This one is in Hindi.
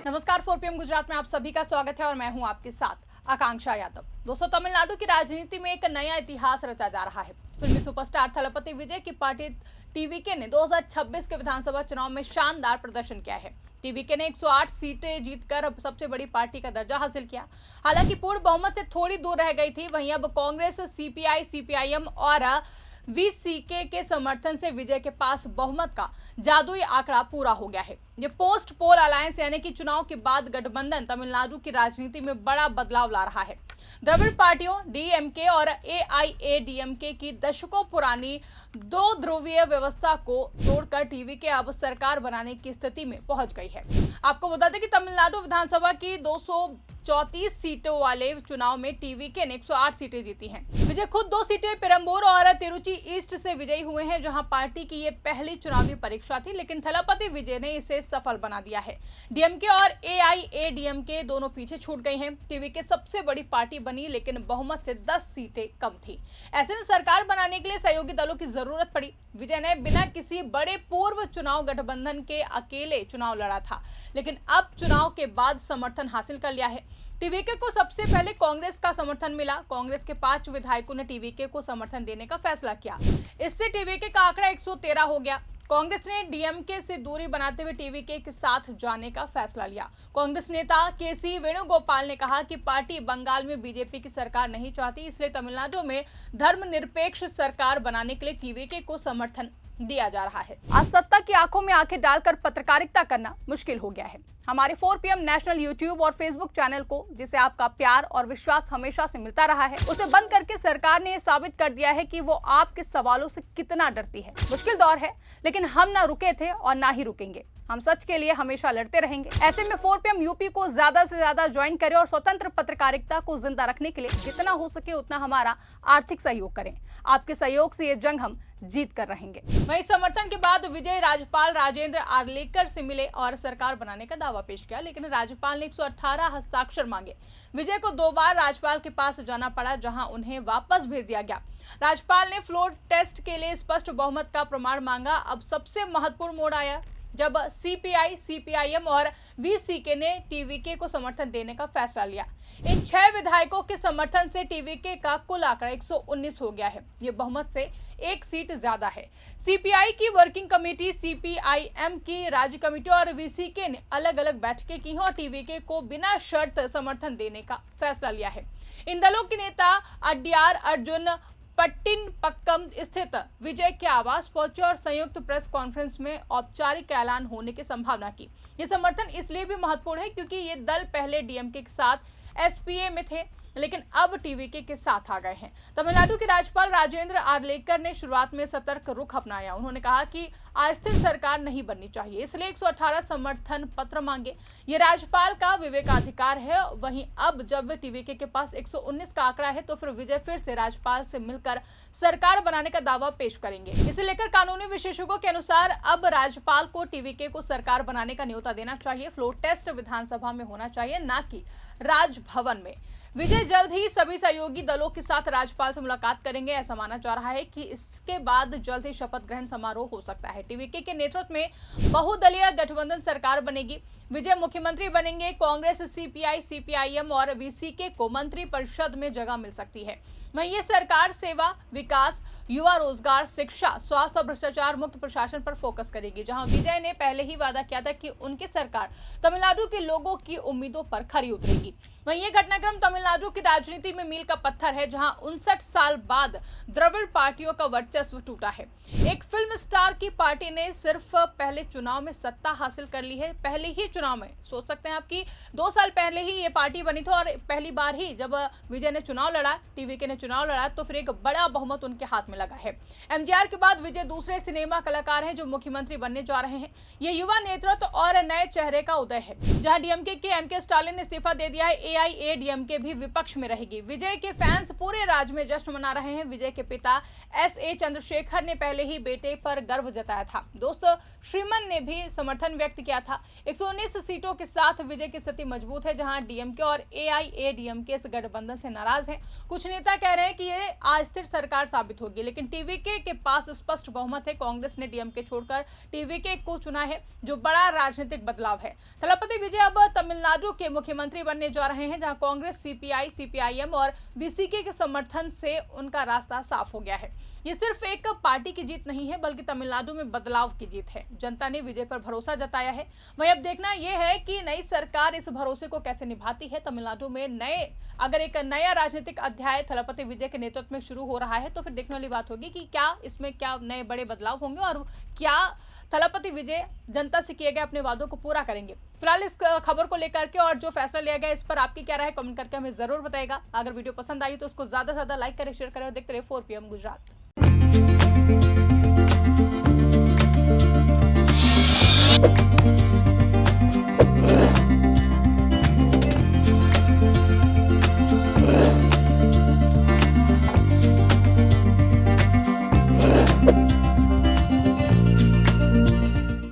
नमस्कार, 4 PM गुजरात में आप सभी का स्वागत है और मैं हूं आपके साथ आकांक्षा यादव। दोस्तों, तमिलनाडु की राजनीति में एक नया इतिहास रचा जा रहा है। फिल्मी सुपरस्टार थलपति विजय की पार्टी टीवीके ने 2026 के विधानसभा चुनाव में शानदार प्रदर्शन किया है। टीवीके ने 108 सीटें जीतकर अब सबसे बड़ी पार्टी का दर्जा हासिल किया। हालांकि पूर्ण बहुमत से थोड़ी दूर रह गई थी। वहीं अब कांग्रेस, सीपीआई, सीपीआईएम और वीसीके के समर्थन से विजय के पास बहुमत का जादुई आंकड़ा पूरा हो गया है। ये पोस्ट पोल अलायंस यानी कि चुनाव के बाद गठबंधन तमिलनाडु की राजनीति में बड़ा बदलाव ला रहा है। द्रविड़ पार्टियों डीएमके और एआईएडीएमके की दशकों पुरानी दो ध्रुवीय व्यवस्था को तोड़कर टीवीके अब सरकार बनाने की स्थिति में पहुंच गई है। आपको बता दें कि तमिलनाडु विधानसभा की 234 सीटों वाले चुनाव में टीवीके ने 108 सीटें जीती हैं। विजय खुद 2 सीटें पेरंबूर और तिरुचि ईस्ट से विजयी हुए हैं, जहां पार्टी की ये पहली चुनावी परीक्षा थी, लेकिन थलपति विजय ने इसे सफल बना दिया है। डीएमके और एआईएडीएमके दोनों पीछे छूट गई हैं। टीवीके सबसे बड़ी पार्टी बनी, लेकिन बहुमत से 10 सीटें कम थी। ऐसे में सरकार बनाने के लिए सहयोगी दलों की जरूरत पड़ी। विजय ने बिना किसी बड़े पूर्व चुनाव गठबंधन के अकेले चुनाव लड़ा था, लेकिन अब चुनाव के बाद समर्थन हासिल कर लिया है। टीवीके को सबसे पहले कांग्रेस का समर्थन मिला। कांग्रेस के 5 विधायकों ने टीवीके को समर्थन देने का फैसला किया। इससे टीवीके का आंकड़ा 113 हो गया। कांग्रेस ने डीएमके से दूरी बनाते हुए टीवीके के साथ जाने का फैसला लिया। कांग्रेस नेता केसी वेणुगोपाल ने कहा कि पार्टी बंगाल में बीजेपी की सरकार नहीं चाहती, इसलिए तमिलनाडु में धर्मनिरपेक्ष सरकार बनाने के लिए टीवीके को समर्थन दिया जा रहा है। आज सत्ता की आंखों में आंखें डालकर पत्रकारिता करना मुश्किल हो गया है। हमारे 4 PM नेशनल यूट्यूब और फेसबुक चैनल को, जिसे आपका प्यार और विश्वास हमेशा से मिलता रहा है, उसे बंद करके सरकार ने साबित कर दिया है कि वो आपके सवालों से कितना डरती है। मुश्किल दौर है, लेकिन हम ना रुके थे और ना ही रुकेंगे। हम सच के लिए हमेशा लड़ते रहेंगे। ऐसे में 4 PM यूपी को ज्यादा से ज्यादा ज्वाइन करें और स्वतंत्र पत्रकारिता को जिंदा रखने के लिए जितना हो सके उतना हमारा आर्थिक सहयोग करें। आपके सहयोग से ये जंग हम जीत कर रहेंगे। वहीं समर्थन के बाद विजय राज्यपाल राजेंद्र आर्लेकर से मिले और सरकार बनाने का दावा पेश किया, लेकिन राज्यपाल ने 118 हस्ताक्षर मांगे। विजय को 2 बार राज्यपाल के पास जाना पड़ा, जहां उन्हें वापस भेज दिया गया। राज्यपाल ने फ्लोर टेस्ट के लिए स्पष्ट बहुमत का प्रमाण मांगा। अब सबसे महत्वपूर्ण मोड़ आया जब सीपीआई, सीपीआईएम और वीसीके ने टीवीके को समर्थन देने का फैसला लिया। इन 6 विधायकों के समर्थन से टीवीके का कुल आंकड़ा 119 हो गया है। ये बहुमत से 1 सीट ज्यादा है। सीपीआई की वर्किंग कमेटी, सीपीआईएम की राज्य कमेटी और वीसीके ने अलग अलग बैठकें की हैं और टीवीके को बिना शर्त समर्थन देने का फैसला लिया है। इन दलों के नेता अड्यार अर्जुन पट्टिनपक्कम स्थित विजय के आवास पहुंचे और संयुक्त प्रेस कॉन्फ्रेंस में औपचारिक ऐलान होने की संभावना की। ये समर्थन इसलिए भी महत्वपूर्ण है क्योंकि ये दल पहले डीएमके के साथ एसपीए में थे, लेकिन अब टीवीके के साथ आ गए हैं। तमिलनाडु के राज्यपाल राजेंद्र आर्लेकर ने शुरुआत में सतर्क रुख अपनाया। उन्होंने कहा कि अस्थिर सरकार नहीं बननी चाहिए, इसलिए 118 समर्थन पत्र मांगे। ये राज्यपाल का विवेकाधिकार है। वहीं अब जब टीवीके के पास 119 का आंकड़ा है, तो फिर विजय फिर से राज्यपाल से मिलकर सरकार बनाने का दावा पेश करेंगे। इसे लेकर कानूनी विशेषज्ञों के अनुसार अब राज्यपाल को टीवीके को सरकार बनाने का न्योता देना चाहिए। फ्लोर टेस्ट विधानसभा में होना चाहिए, न कि राजभवन में। विजय जल्द ही सभी सहयोगी दलों के साथ राज्यपाल से मुलाकात करेंगे। ऐसा माना जा रहा है कि इसके बाद जल्द ही शपथ ग्रहण समारोह हो सकता है। टीवीके के नेतृत्व में बहुदलीय गठबंधन सरकार बनेगी। विजय मुख्यमंत्री बनेंगे। कांग्रेस, सीपीआई, सीपीआईएम और वीसीके को मंत्री परिषद में जगह मिल सकती है। वहीं ये सरकार सेवा, विकास, युवा रोजगार, शिक्षा, स्वास्थ्य और भ्रष्टाचार मुक्त प्रशासन पर फोकस करेगी, जहां विजय ने पहले ही वादा किया था कि उनकी सरकार तमिलनाडु के लोगों की उम्मीदों पर खरी उतरेगी। वहीं ये घटनाक्रम तमिलनाडु की राजनीति में मील का पत्थर है, जहां 59 साल बाद द्रविड़ पार्टियों का वर्चस्व टूटा है। एक फिल्म स्टार की पार्टी ने सिर्फ पहले चुनाव में सत्ता हासिल कर ली है। पहले ही चुनाव में, सोच सकते हैं आप कि 2 साल पहले ही ये पार्टी बनी थी और पहली बार ही जब विजय ने चुनाव लड़ा, टीवीके ने चुनाव लड़ा, तो फिर एक बड़ा बहुमत उनके हाथ में लगा है। एमजीआर के बाद विजय दूसरे सिनेमा कलाकार हैं जो मुख्यमंत्री बनने जा रहे हैं। ये युवा नेतृत्व और नए चेहरे का उदय है। जहां डीएमके के एमके स्टालिन ने इस्तीफा दे दिया है, एआईएडीएमके भी विपक्ष में रहेगी। विजय के फैंस पूरे राज्य में जश्न मना रहे हैं। विजय के पिता एसए चंद्रशेखर ने पहले ही बेटे पर गर्व जताया था। दोस्तों श्रीमन ने भी समर्थन व्यक्त किया था। 119 सीटों के साथ विजय की स्थिति मजबूत है, जहां डीएमके और एआईएडीएमके इस गठबंधन से नाराज हैं। कुछ नेता कह रहे हैं कि ये अस्थिर सरकार साबित होगी, लेकिन टीवीके के पास स्पष्ट बहुमत है। कांग्रेस ने डीएमके छोड़कर टीवीके को चुना है, जो बड़ा राजनीतिक बदलाव है। थलपति विजय अब तमिलनाडु के मुख्यमंत्री बनने जा रहे हैं, जहां कांग्रेस, सीपीआई, सीपीआईएम और वीसीके के समर्थन से उनका रास्ता साफ हो गया है। ये सिर्फ एक पार्टी की जीत नहीं है, बल्कि तमिलनाडु में बदलाव की जीत है। जनता ने विजय पर भरोसा जताया है। वहीं अब देखना यह है कि नई सरकार इस भरोसे को कैसे निभाती है। तमिलनाडु में अगर एक नया राजनीतिक अध्याय थलपति विजय के नेतृत्व में शुरू हो रहा है, तो फिर देखने वाली बात होगी कि क्या नए बड़े बदलाव होंगे और क्या थलपति विजय जनता से किए गए अपने वादों को पूरा करेंगे। फिलहाल इस खबर को लेकर के और जो फैसला लिया गया, इस पर आपकी क्या राय है, कमेंट करके हमें जरूर बताएगा। अगर वीडियो पसंद आई तो उसको ज्यादा से ज्यादा लाइक करें, शेयर करें और देखते रहिए 4 PM गुजरात।